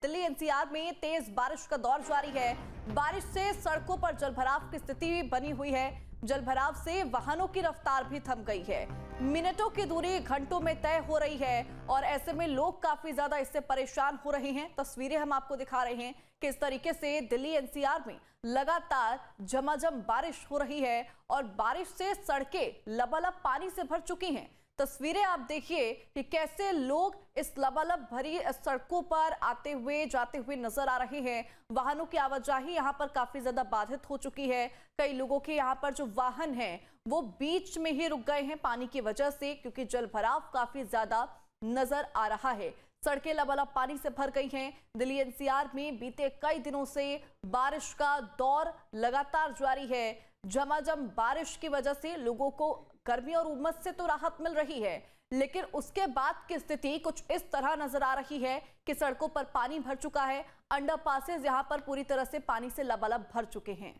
Delhi NCR में तेज बारिश का दौर जारी है। बारिश से सड़कों पर जलभराव की स्थिति बनी हुई है। जलभराव से वाहनों की रफ्तार भी थम गई है। मिनटों की दूरी घंटों में तय हो रही है और ऐसे में लोग काफी ज्यादा इससे परेशान हो रहे हैं। तस्वीरें हम आपको दिखा रहे हैं कि इस तरीके से दिल्ली एनसीआर में लगातार झमाझम बारिश हो रही है और बारिश से सड़कें लबालब पानी से भर चुकी हैं। तस्वीरें आप देखिए कि कैसे लोग इस लबालब भरी सड़कों पर आते हुए जाते हुए नजर आ रहे हैं। वाहनों की आवाजाही यहां पर काफी ज्यादा बाधित हो चुकी है। कई लोगों के यहां पर जो वाहन हैं वो बीच में ही रुक गए हैं पानी की वजह से, क्योंकि जलभराव काफी ज्यादा नजर आ रहा है। सड़कें लबालब पानी से भर गई हैं। दिल्ली एनसीआर में बीते कई दिनों से बारिश का दौर लगातार जारी है। झमाझम बारिश की वजह से लोगों को गर्मी और उमस से तो राहत मिल रही है, लेकिन उसके बाद की स्थिति कुछ इस तरह नजर आ रही है कि सड़कों पर पानी भर चुका है। अंडरपासेस यहां पर पूरी तरह से पानी से लबालब भर चुके हैं।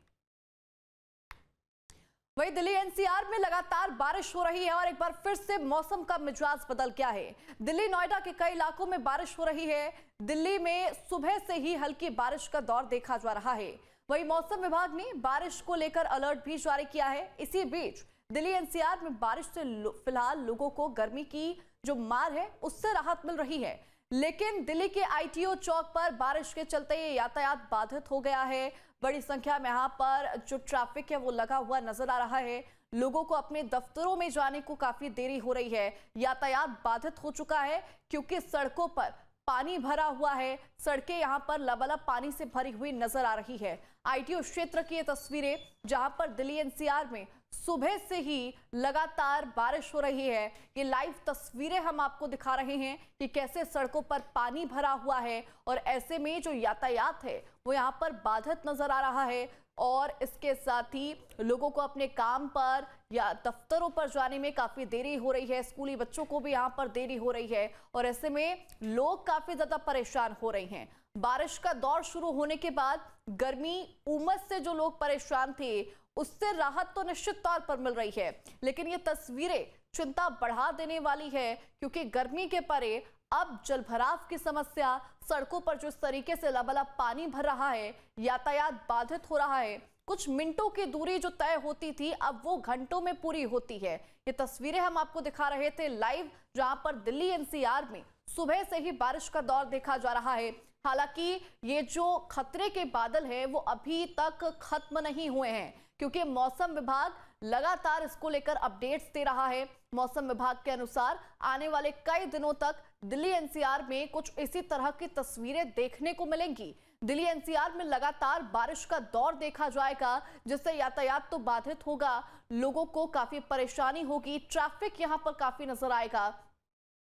वहीं दिल्ली एनसीआर में लगातार बारिश हो रही है और एक बार फिर से मौसम का मिजाज बदल गया है। दिल्ली नोएडा के कई इलाकों में बारिश हो रही है। दिल्ली में सुबह से ही हल्की बारिश का दौर देखा जा रहा है। वहीं मौसम विभाग ने बारिश को लेकर अलर्ट भी जारी किया है। इसी बीच दिल्ली एनसीआर में बारिश से फिलहाल लोगों को गर्मी की जो मार है उससे राहत मिल रही है, लेकिन दिल्ली के आईटीओ चौक पर बारिश के चलते यातायात बाधित हो गया है। बड़ी संख्या में यहाँ पर जो ट्रैफिक है वो लगा हुआ नजर आ रहा है। लोगों को अपने दफ्तरों में जाने को काफी देरी हो रही है। यातायात बाधित हो चुका है क्योंकि सड़कों पर पानी भरा हुआ है। सड़कें यहां पर लबालब पानी से भरी हुई नजर आ रही है। आईटीओ क्षेत्र की ये तस्वीरें जहां पर दिल्ली एनसीआर में सुबह से ही लगातार बारिश हो रही है। ये लाइव तस्वीरें हम आपको दिखा रहे हैं कि कैसे सड़कों पर पानी भरा हुआ है और ऐसे में जो यातायात है वो यहाँ पर बाधित नजर आ रहा है और इसके साथ ही लोगों को अपने काम पर या दफ्तरों पर जाने में काफी देरी हो रही है। स्कूली बच्चों को भी यहाँ पर देरी हो रही है और ऐसे में लोग काफी ज्यादा परेशान हो रहे हैं। बारिश का दौर शुरू होने के बाद गर्मी उमस से जो लोग परेशान थे उससे राहत तो निश्चित तौर पर मिल रही है, लेकिन ये तस्वीरें चिंता बढ़ा देने वाली है क्योंकि गर्मी के परे अब जलभराव की समस्या, सड़कों पर जिस तरीके से लबालब पानी भर रहा है, यातायात बाधित हो रहा है। कुछ मिनटों की दूरी जो तय होती थी अब वो घंटों में पूरी होती है। ये तस्वीरें हम आपको दिखा रहे थे लाइव, जहां पर दिल्ली एनसीआर में सुबह से ही बारिश का दौर देखा जा रहा है। हालांकि ये जो खतरे के बादल है वो अभी तक खत्म नहीं हुए हैं क्योंकि मौसम विभाग लगातार इसको लेकर अपडेट्स दे रहा है। मौसम विभाग के अनुसार आने वाले कई दिनों तक दिल्ली एनसीआर में कुछ इसी तरह की तस्वीरें देखने को मिलेंगी। दिल्ली एनसीआर में लगातार बारिश का दौर देखा जाएगा जिससे यातायात तो बाधित होगा, लोगों को काफी परेशानी होगी। ट्रैफिक यहाँ पर काफी नजर आएगा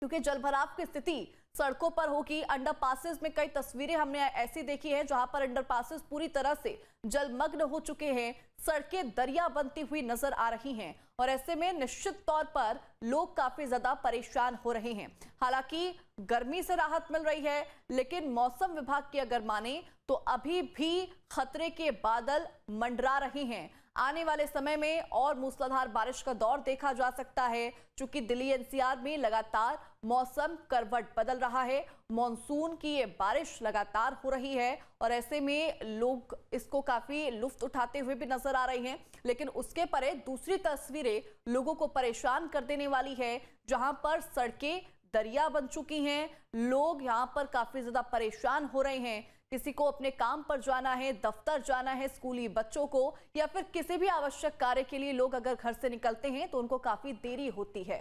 क्योंकि जलभराव की स्थिति सड़कों पर होगी। अंडरपासेस में कई तस्वीरें हमने ऐसी देखी हैं जहां पर अंडरपासेस पूरी तरह से जलमग्न हो चुके हैं। सड़कें दरिया बनती हुई नजर आ रही हैं और ऐसे में निश्चित तौर पर लोग काफी ज्यादा परेशान हो रहे हैं। हालांकि गर्मी से राहत मिल रही है, लेकिन मौसम विभाग की अगर माने तो अभी भी खतरे के बादल मंडरा रहे हैं। आने वाले समय में और मूसलाधार बारिश का दौर देखा जा सकता है क्योंकि दिल्ली एनसीआर में लगातार मौसम करवट बदल रहा है। मॉनसून की ये बारिश लगातार हो रही है और ऐसे में लोग इसको काफी लुत्फ उठाते हुए भी नजर आ रहे हैं, लेकिन उसके परे दूसरी तस्वीरें लोगों को परेशान कर देने वाली है जहां पर सड़कें दरिया बन चुकी हैं। लोग यहां पर काफी ज्यादा परेशान हो रहे हैं। किसी को अपने काम पर जाना है, दफ्तर जाना है, स्कूली बच्चों को या फिर किसी भी आवश्यक कार्य के लिए लोग अगर घर से निकलते हैं तो उनको काफी देरी होती है।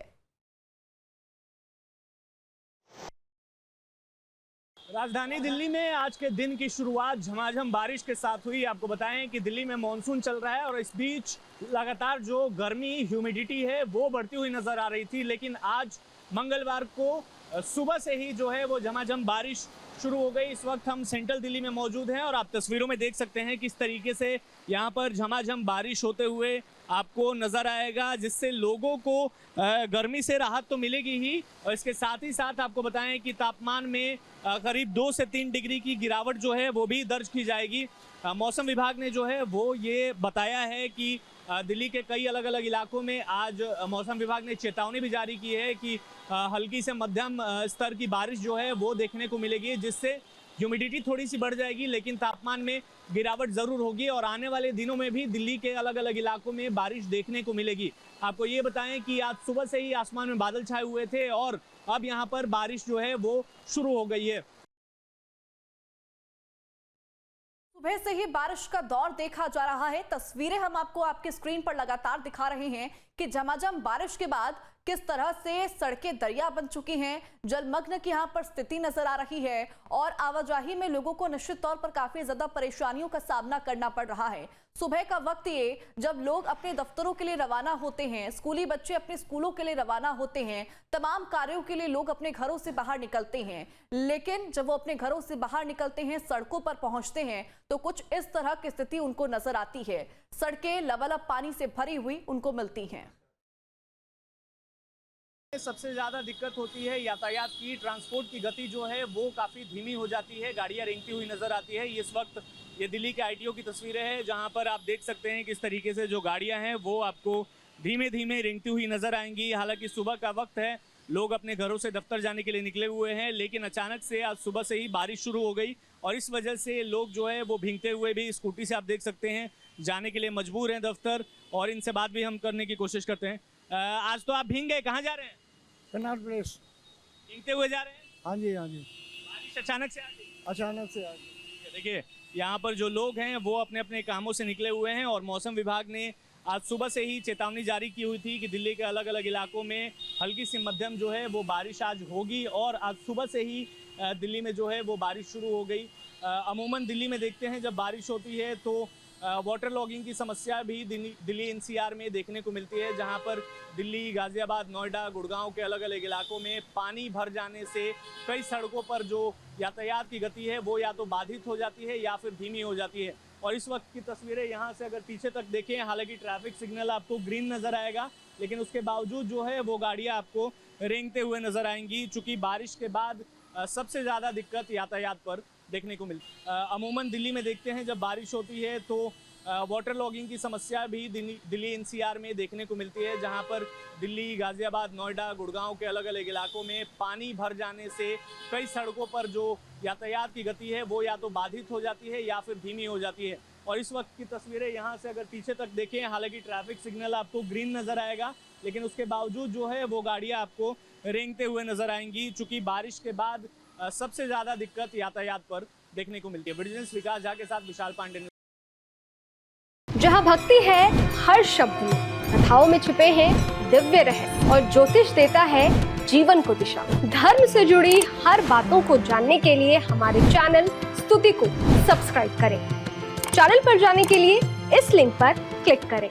राजधानी दिल्ली में आज के दिन की शुरुआत झमाझम बारिश के साथ हुई। आपको बताएं कि दिल्ली में मॉनसून चल रहा है और इस बीच लगातार जो गर्मी ह्यूमिडिटी है वो बढ़ती हुई नजर आ रही थी, लेकिन आज मंगलवार को सुबह से ही जो है वो झमाझम बारिश शुरू हो गई। इस वक्त हम सेंट्रल दिल्ली में मौजूद हैं और आप तस्वीरों में देख सकते हैं किस तरीके से यहाँ पर झमाझम बारिश होते हुए आपको नज़र आएगा, जिससे लोगों को गर्मी से राहत तो मिलेगी ही और इसके साथ ही साथ आपको बताएं कि तापमान में करीब 2 से 3 डिग्री की गिरावट जो है वो भी दर्ज की जाएगी। मौसम विभाग ने जो है वो ये बताया है कि दिल्ली के कई अलग अलग इलाकों में आज मौसम विभाग ने चेतावनी भी जारी की है कि हल्की से मध्यम स्तर की बारिश जो है वो देखने को मिलेगी, जिससे ह्यूमिडिटी थोड़ी सी बढ़ जाएगी, लेकिन तापमान में गिरावट जरूर होगी और आने वाले दिनों में भी दिल्ली के अलग अलग इलाकों में बारिश देखने को मिलेगी। आपको ये बताएं कि आज सुबह से ही आसमान में बादल छाए हुए थे और अब यहाँ पर बारिश जो है वो शुरू हो गई है। सुबह से ही बारिश का दौर देखा जा रहा है। तस्वीरें हम आपको आपकी स्क्रीन पर लगातार दिखा रहे हैं कि झमाझम बारिश के बाद किस तरह से सड़कें दरिया बन चुकी हैं, जलमग्न की यहां पर स्थिति नजर आ रही है और आवाजाही में लोगों को निश्चित तौर पर काफी ज्यादा परेशानियों का सामना करना पड़ रहा है। सुबह का वक्त ये जब लोग अपने दफ्तरों के लिए रवाना होते हैं, स्कूली बच्चे अपने स्कूलों के लिए रवाना होते हैं, तमाम कार्यों के लिए लोग अपने घरों से बाहर निकलते हैं, लेकिन जब वो अपने घरों से बाहर निकलते हैं, सड़कों पर पहुंचते हैं तो कुछ इस तरह की स्थिति उनको नजर आती है। सड़कें लबालब पानी से भरी हुई उनको मिलती हैं। सबसे ज्यादा दिक्कत होती है यातायात की, ट्रांसपोर्ट की गति जो है वो काफी धीमी हो जाती है, गाड़ियां रेंगती हुई नजर आती है। इस वक्त ये दिल्ली के आईटीओ की तस्वीरें हैं जहां पर आप देख सकते हैं किस तरीके से जो गाड़ियां हैं वो आपको धीमे धीमे रेंगती हुई नजर आएंगी। हालांकि सुबह का वक्त है, लोग अपने घरों से दफ्तर जाने के लिए निकले हुए हैं, लेकिन अचानक से आज सुबह से ही बारिश शुरू हो गई और इस वजह से लोग जो है वो भीगते हुए भी स्कूटी से आप देख सकते हैं जाने के लिए मजबूर हैं दफ्तर। और इनसे बात भी हम करने की कोशिश करते हैं। आज तो आप भीग गए, कहाँ जा रहे हैं? कन्नाट प्लेस। भीगते हुए जा रहे हैं? हाँ जी, हाँ जी। बारिश अचानक से आ गई? अचानक से आ गई। देखिए यहाँ पर जो लोग हैं वो अपने अपने कामों से निकले हुए हैं और मौसम विभाग ने आज सुबह से ही चेतावनी जारी की हुई थी कि दिल्ली के अलग अलग इलाकों में हल्की सी मध्यम जो है वो बारिश आज होगी और आज सुबह से ही दिल्ली में जो है वो बारिश शुरू हो गई। अमूमन दिल्ली में देखते हैं जब बारिश होती है तो वाटर लॉगिंग की समस्या भी दिल्ली एनसीआर में देखने को मिलती है, जहां पर दिल्ली, गाजियाबाद, नोएडा, गुड़गांव के अलग अलग इलाकों में पानी भर जाने से कई सड़कों पर जो यातायात की गति है वो या तो बाधित हो जाती है या फिर धीमी हो जाती है। और इस वक्त की तस्वीरें यहाँ से अगर पीछे तक देखें, हालांकि ट्रैफिक सिग्नल आपको ग्रीन नज़र आएगा, लेकिन उसके बावजूद जो है वो गाड़ियाँ आपको रेंगते हुए नज़र आएंगी, चूँकि बारिश के बाद सबसे ज़्यादा दिक्कत यातायात पर देखने को मिलती। अमूमन दिल्ली में देखते हैं जब बारिश होती है तो वाटर लॉगिंग की समस्या भी दिल्ली एनसीआर में देखने को मिलती है, जहां पर दिल्ली, गाजियाबाद, नोएडा, गुड़गांव के अलग अलग इलाकों में पानी भर जाने से कई सड़कों पर जो यातायात की गति है वो या तो बाधित हो जाती है या फिर धीमी हो जाती है। और इस वक्त की तस्वीरें यहाँ से अगर पीछे तक देखें, हालांकि ट्रैफिक सिग्नल आपको ग्रीन नज़र आएगा, लेकिन उसके बावजूद जो है वो गाड़ियाँ आपको रेंगते हुए नज़र आएंगी, चूँकि बारिश के बाद सबसे ज़्यादा दिक्कत यातायात पर देखने को मिलती है। ब्रिजेश विकास झा के साथ विशाल पांडे। जहाँ भक्ति है हर शब्द में, कथाओं में छिपे हैं दिव्य रहस्य और ज्योतिष देता है जीवन को दिशा। धर्म से जुड़ी हर बातों को जानने के लिए हमारे चैनल स्तुति को सब्सक्राइब करें। चैनल पर जाने के लिए इस लिंक पर क्लिक करें।